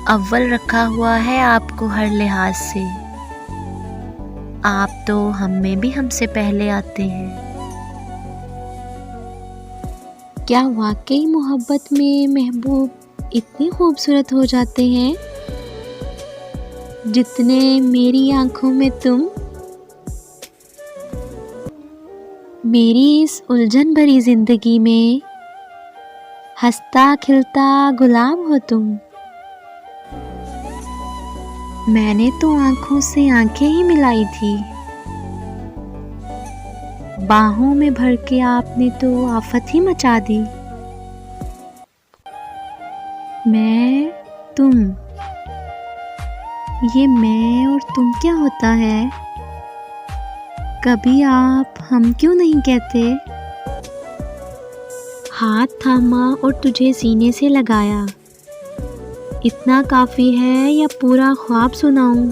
अव्वल रखा हुआ है आपको हर लिहाज से। आप तो हम में भी हमसे पहले आते हैं। क्या वाकई मोहब्बत में महबूब इतने खूबसूरत हो जाते हैं जितने मेरी आंखों में तुम? मेरी इस उलझन भरी जिंदगी में हंसता खिलता गुलाब हो तुम। मैंने तो आंखों से आंखें ही मिलाई थी, बाहों में भर के आपने तो आफत ही मचा दी। मैं, तुम, ये मैं और तुम क्या होता है? कभी आप हम क्यों नहीं कहते? हाथ थामा और तुझे सीने से लगाया, इतना काफ़ी है या पूरा ख्वाब सुनाऊं?